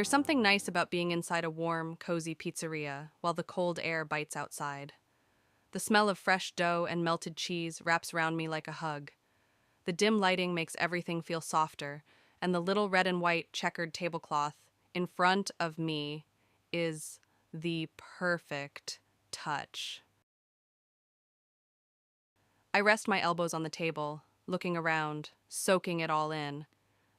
There's something nice about being inside a warm, cozy pizzeria while the cold air bites outside. The smell of fresh dough and melted cheese wraps around me like a hug. The dim lighting makes everything feel softer, and the little red and white checkered tablecloth in front of me is the perfect touch. I rest my elbows on the table, looking around, soaking it all in.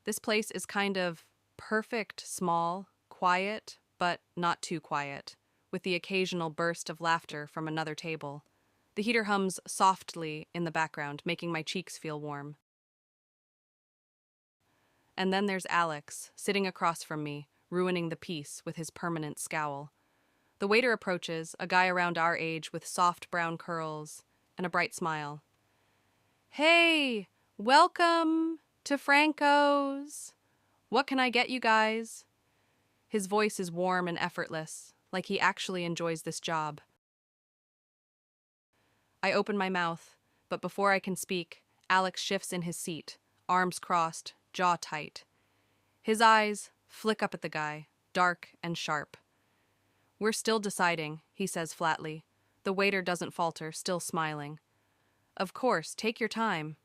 This place is kind of perfect, small, quiet, but not too quiet, with the occasional burst of laughter from another table. The heater hums softly in the background, making my cheeks feel warm. And then there's Alex, sitting across from me, ruining the peace with his permanent scowl. The waiter approaches, a guy around our age with soft brown curls and a bright smile. "Hey, welcome to Franco's. What can I get you guys?" His voice is warm and effortless, like he actually enjoys this job. I open my mouth, but before I can speak, Alex shifts in his seat, arms crossed, jaw tight. His eyes flick up at the guy, dark and sharp. "We're still deciding," he says flatly. The waiter doesn't falter, still smiling. "Of course, take your time."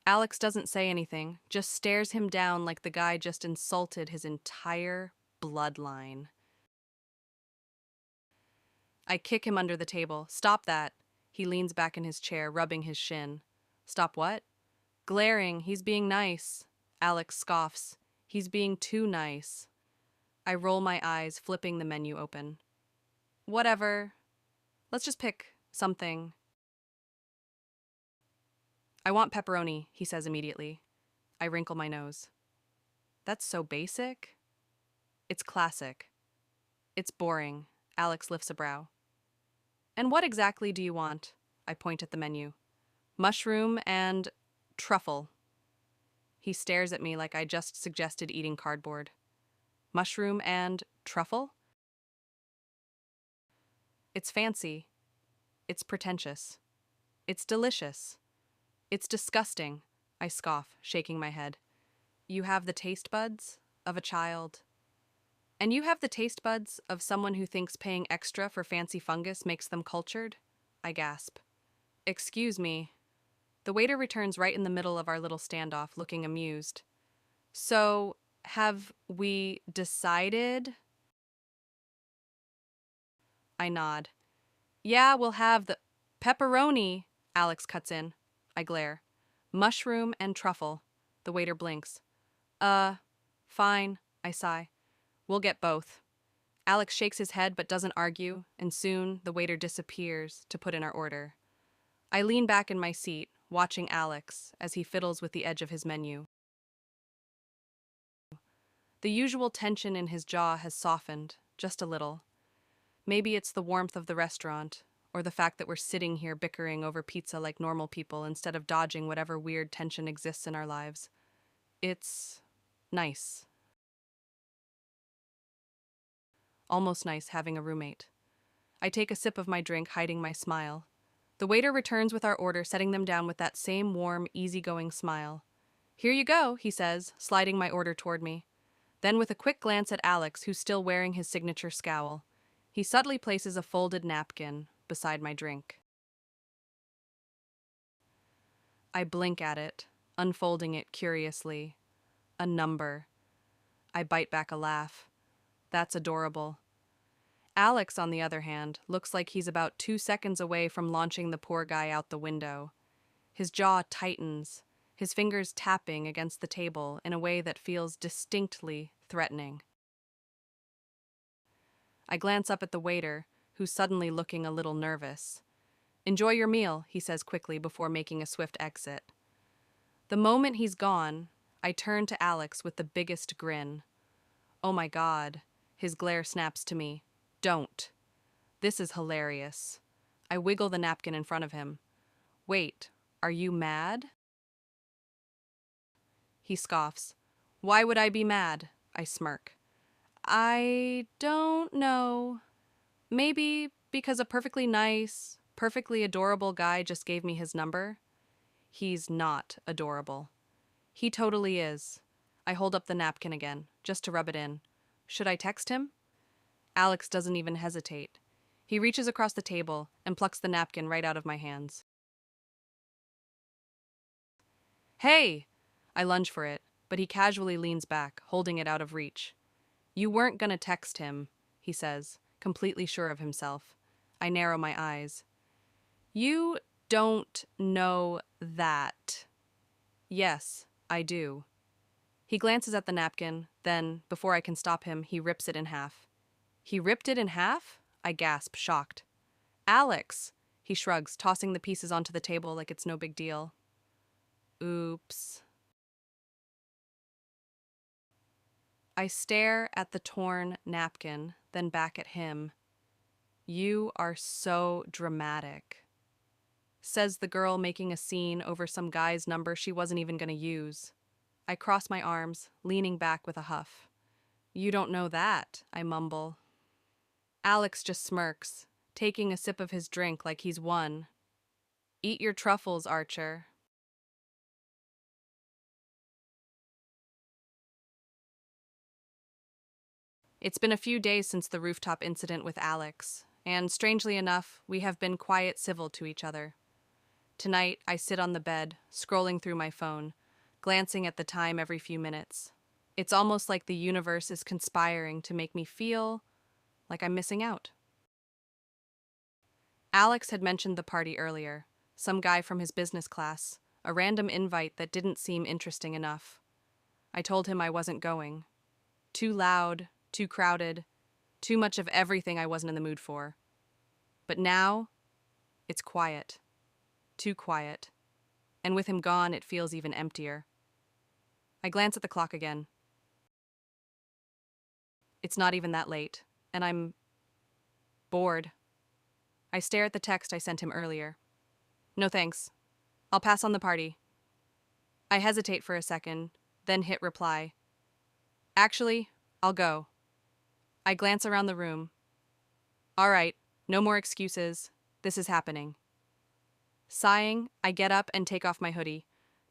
Alex doesn't say anything, just stares him down like the guy just insulted his entire bloodline. I kick him under the table. "Stop that." He leans back in his chair, rubbing his shin. "Stop what?" "Glaring, he's being nice." Alex scoffs. "He's being too nice." I roll my eyes, flipping the menu open. "Whatever. Let's just pick something." "I want pepperoni," he says immediately. I wrinkle my nose. "That's so basic." "It's classic." "It's boring." Alex lifts a brow. "And what exactly do you want?" I point at the menu. "Mushroom and truffle." He stares at me like I just suggested eating cardboard. "Mushroom and truffle?" It's fancy. It's pretentious. It's delicious. It's disgusting, I scoff, shaking my head. You have the taste buds of a child. And you have the taste buds of someone who thinks paying extra for fancy fungus makes them cultured? I gasp. "Excuse me." The waiter returns right in the middle of our little standoff, looking amused. "So, have we decided?" I nod. "Yeah, we'll have the pepperoni," Alex cuts in. I glare. "Mushroom and truffle." The waiter blinks. Fine," I sigh. "We'll get both." Alex shakes his head but doesn't argue, and soon the waiter disappears to put in our order. I lean back in my seat, watching Alex as he fiddles with the edge of his menu. The usual tension in his jaw has softened, just a little. Maybe it's the warmth of the restaurant, or the fact that we're sitting here bickering over pizza like normal people instead of dodging whatever weird tension exists in our lives. It's nice. Almost nice having a roommate. I take a sip of my drink, hiding my smile. The waiter returns with our order, setting them down with that same warm, easygoing smile. "Here you go," he says, sliding my order toward me. Then with a quick glance at Alex, who's still wearing his signature scowl, he subtly places a folded napkin beside my drink. I blink at it, unfolding it curiously. A number. I bite back a laugh. That's adorable. Alex, on the other hand, looks like he's about 2 seconds away from launching the poor guy out the window. His jaw tightens, his fingers tapping against the table in a way that feels distinctly threatening. I glance up at the waiter, who's suddenly looking a little nervous. "Enjoy your meal," he says quickly before making a swift exit. The moment he's gone, I turn to Alex with the biggest grin. "Oh my God," his glare snaps to me. "Don't." This is hilarious. I wiggle the napkin in front of him. "Wait, are you mad?" He scoffs. "Why would I be mad?" I smirk. "I don't know. Maybe because a perfectly nice, perfectly adorable guy just gave me his number." He's not adorable. He totally is. I hold up the napkin again, just to rub it in. Should I text him? Alex doesn't even hesitate. He reaches across the table and plucks the napkin right out of my hands. Hey! I lunge for it, but he casually leans back, holding it out of reach. You weren't gonna text him, he says, completely sure of himself. I narrow my eyes. You don't know that. Yes, I do. He glances at the napkin, then, before I can stop him, he rips it in half. He ripped it in half? I gasp, shocked. Alex! He shrugs, tossing the pieces onto the table like it's no big deal. Oops. I stare at the torn napkin, then back at him. You are so dramatic, says the girl making a scene over some guy's number she wasn't even going to use. I cross my arms, leaning back with a huff. You don't know that, I mumble. Alex just smirks, taking a sip of his drink like he's won. Eat your truffles, Archer. It's been a few days since the rooftop incident with Alex, and strangely enough, we have been quiet civil to each other. Tonight, I sit on the bed, scrolling through my phone, glancing at the time every few minutes. It's almost like the universe is conspiring to make me feel like I'm missing out. Alex had mentioned the party earlier, some guy from his business class, a random invite that didn't seem interesting enough. I told him I wasn't going. Too loud, too crowded, too much of everything I wasn't in the mood for. But now, it's quiet. Too quiet. And with him gone, it feels even emptier. I glance at the clock again. It's not even that late, and I'm bored. I stare at the text I sent him earlier. No thanks. I'll pass on the party. I hesitate for a second, then hit reply. Actually, I'll go. I glance around the room. All right, no more excuses. This is happening. Sighing, I get up and take off my hoodie,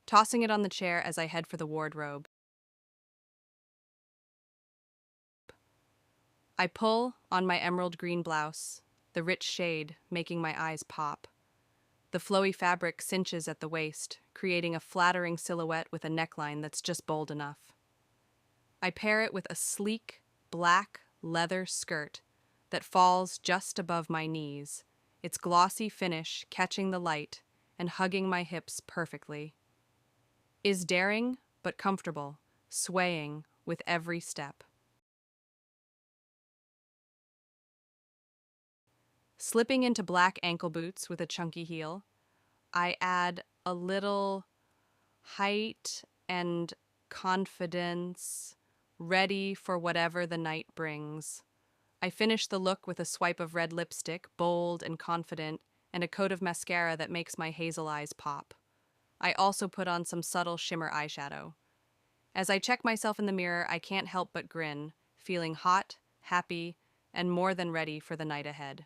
tossing it on the chair as I head for the wardrobe. I pull on my emerald green blouse, the rich shade making my eyes pop. The flowy fabric cinches at the waist, creating a flattering silhouette with a neckline that's just bold enough. I pair it with a sleek, black leather skirt that falls just above my knees, its glossy finish catching the light and hugging my hips perfectly. Is daring, but comfortable, swaying with every step. Slipping into black ankle boots with a chunky heel, I add a little height and confidence, ready for whatever the night brings. I finish the look with a swipe of red lipstick, bold and confident, and a coat of mascara that makes my hazel eyes pop. I also put on some subtle shimmer eyeshadow. As I check myself in the mirror, I can't help but grin, feeling hot, happy, and more than ready for the night ahead.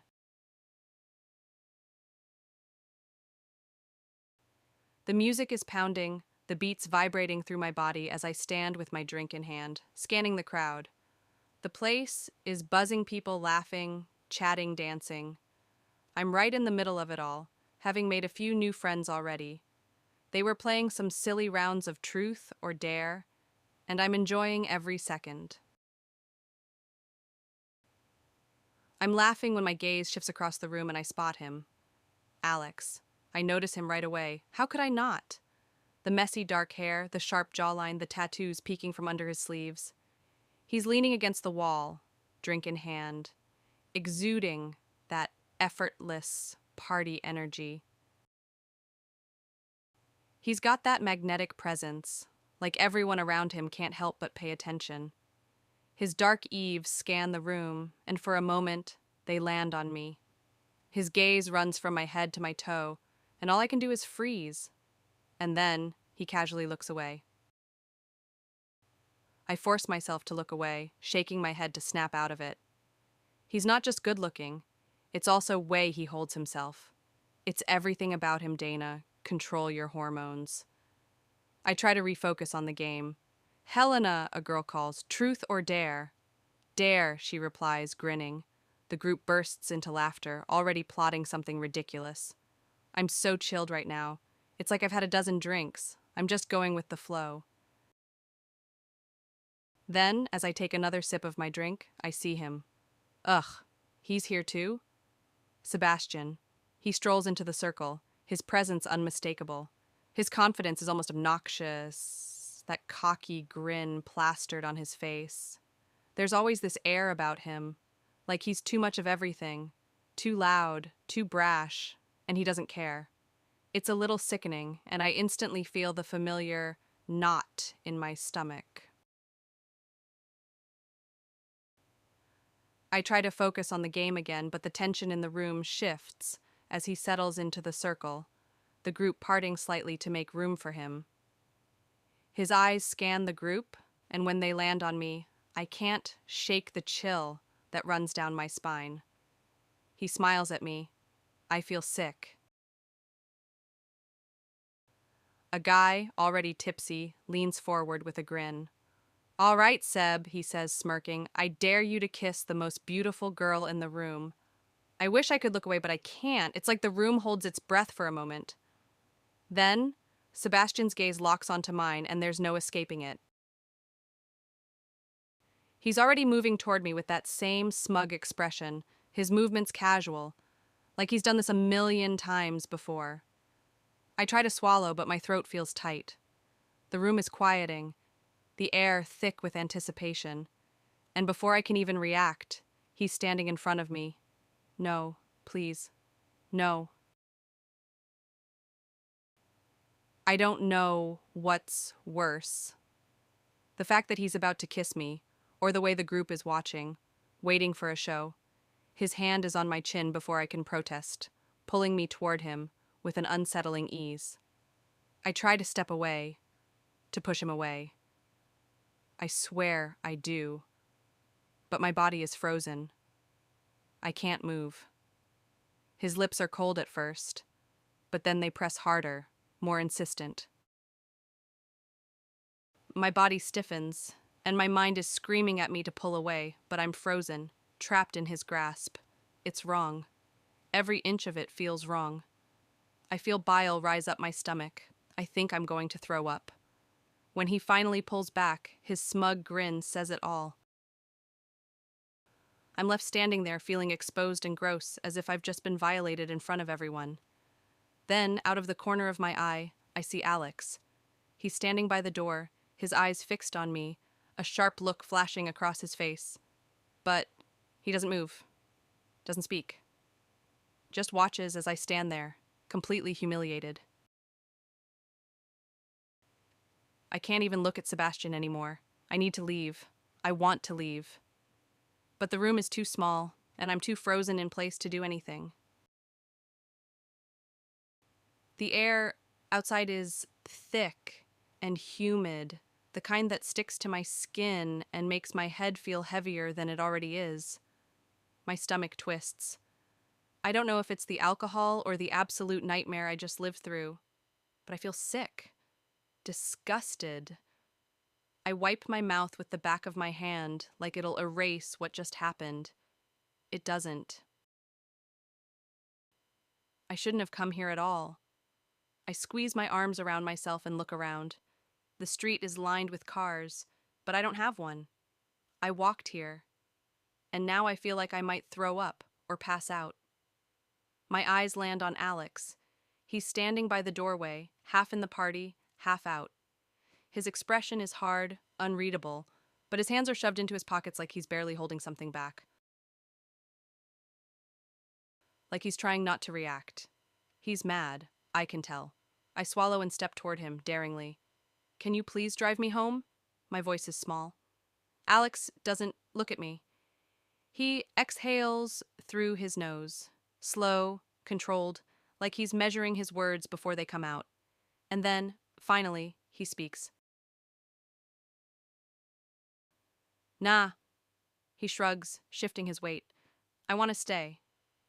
The music is pounding, the beats vibrating through my body as I stand with my drink in hand, scanning the crowd. The place is buzzing, people laughing, chatting, dancing. I'm right in the middle of it all, having made a few new friends already. They were playing some silly rounds of truth or dare, and I'm enjoying every second. I'm laughing when my gaze shifts across the room and I spot him. Alex. I notice him right away. How could I not? The messy dark hair, the sharp jawline, the tattoos peeking from under his sleeves. He's leaning against the wall, drink in hand, exuding that effortless party energy. He's got that magnetic presence, like everyone around him can't help but pay attention. His dark eaves scan the room, and for a moment, they land on me. His gaze runs from my head to my toe, and all I can do is freeze. And then, he casually looks away. I force myself to look away, shaking my head to snap out of it. He's not just good-looking, it's also way he holds himself. It's everything about him, Dana. Control your hormones. I try to refocus on the game. Helena, a girl calls, truth or dare. dare, she replies, grinning. The group bursts into laughter, already plotting something ridiculous. I'm so chilled right now. It's like I've had a dozen drinks. I'm just going with the flow. Then, as I take another sip of my drink, I see him. Ugh, he's here too? Sebastian. He strolls into the circle, his presence unmistakable. His confidence is almost obnoxious, that cocky grin plastered on his face. There's always this air about him, like he's too much of everything, too loud, too brash, and he doesn't care. It's a little sickening, and I instantly feel the familiar knot in my stomach. I try to focus on the game again, but the tension in the room shifts as he settles into the circle, the group parting slightly to make room for him. His eyes scan the group, and when they land on me, I can't shake the chill that runs down my spine. He smiles at me. I feel sick. A guy, already tipsy, leans forward with a grin. All right, Seb, he says, smirking, I dare you to kiss the most beautiful girl in the room. I wish I could look away, but I can't. It's like the room holds its breath for a moment. Then, Sebastian's gaze locks onto mine, and there's no escaping it. He's already moving toward me with that same smug expression, his movements casual, like he's done this a million times before. I try to swallow, but my throat feels tight. The room is quieting, the air thick with anticipation, and before I can even react, he's standing in front of me. No, please, no. I don't know what's worse. The fact that he's about to kiss me, or the way the group is watching, waiting for a show. His hand is on my chin before I can protest, pulling me toward him with an unsettling ease. I try to step away, to push him away. I swear I do. But my body is frozen. I can't move. His lips are cold at first, but then they press harder, more insistent. My body stiffens, and my mind is screaming at me to pull away, but I'm frozen, trapped in his grasp. It's wrong. Every inch of it feels wrong. I feel bile rise up my stomach. I think I'm going to throw up. When he finally pulls back, his smug grin says it all. I'm left standing there feeling exposed and gross, as if I've just been violated in front of everyone. Then, out of the corner of my eye, I see Alex. He's standing by the door, his eyes fixed on me, a sharp look flashing across his face. But he doesn't move, doesn't speak. Just watches as I stand there, completely humiliated. I can't even look at Sebastian anymore. I need to leave. I want to leave. But the room is too small, and I'm too frozen in place to do anything. The air outside is thick and humid, the kind that sticks to my skin and makes my head feel heavier than it already is. My stomach twists. I don't know if it's the alcohol or the absolute nightmare I just lived through, but I feel sick, disgusted. I wipe my mouth with the back of my hand like it'll erase what just happened. It doesn't. I shouldn't have come here at all. I squeeze my arms around myself and look around. The street is lined with cars, but I don't have one. I walked here, and now I feel like I might throw up or pass out. My eyes land on Alex. He's standing by the doorway, half in the party, half out. His expression is hard, unreadable, but his hands are shoved into his pockets like he's barely holding something back. Like he's trying not to react. He's mad, I can tell. I swallow and step toward him, daringly. Can you please drive me home? My voice is small. Alex doesn't look at me. He exhales through his nose, slow, controlled, like he's measuring his words before they come out. And then, finally, he speaks. Nah. He shrugs, shifting his weight. I want to stay.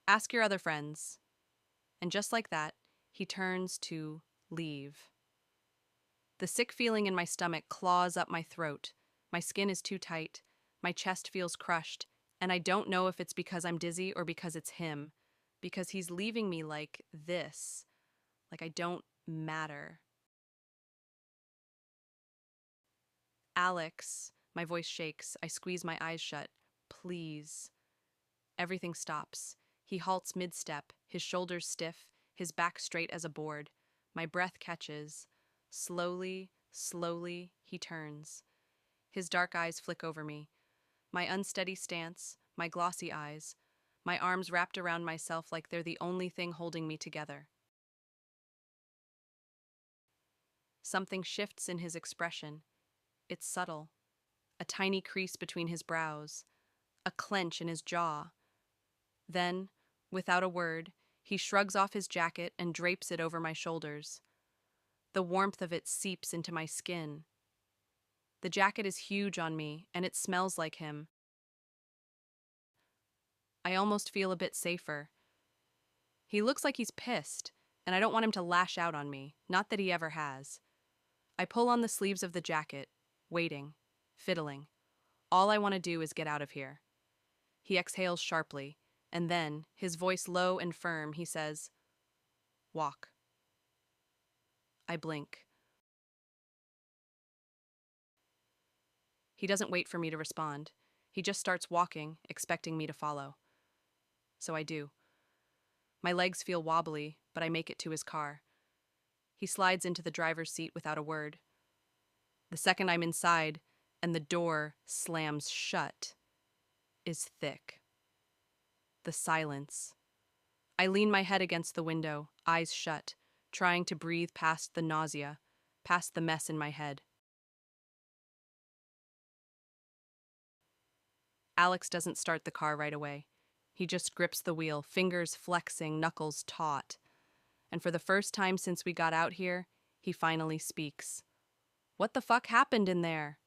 Ask your other friends. And just like that, he turns to leave. The sick feeling in my stomach claws up my throat. My skin is too tight. My chest feels crushed, and I don't know if it's because I'm dizzy or because it's him. Because he's leaving me like this. Like I don't matter. Alex, my voice shakes. I squeeze my eyes shut. Please. Everything stops. He halts mid-step, his shoulders stiff, his back straight as a board. My breath catches. Slowly, slowly, he turns. His dark eyes flick over me. My unsteady stance, my glossy eyes, my arms wrapped around myself like they're the only thing holding me together. Something shifts in his expression. It's subtle. A tiny crease between his brows, a clench in his jaw. Then, without a word, he shrugs off his jacket and drapes it over my shoulders. The warmth of it seeps into my skin. The jacket is huge on me, and it smells like him. I almost feel a bit safer. He looks like he's pissed, and I don't want him to lash out on me, not that he ever has. I pull on the sleeves of the jacket, waiting, fiddling. All I want to do is get out of here. He exhales sharply, and then, his voice low and firm, he says, "Walk." I blink. He doesn't wait for me to respond. He just starts walking, expecting me to follow. So I do. My legs feel wobbly, but I make it to his car. He slides into the driver's seat without a word. The second I'm inside, and the door slams shut, is thick. The silence. I lean my head against the window, eyes shut, trying to breathe past the nausea, past the mess in my head. Alex doesn't start the car right away. He just grips the wheel, fingers flexing, knuckles taut. And for the first time since we got out here, he finally speaks. "What the fuck happened in there?"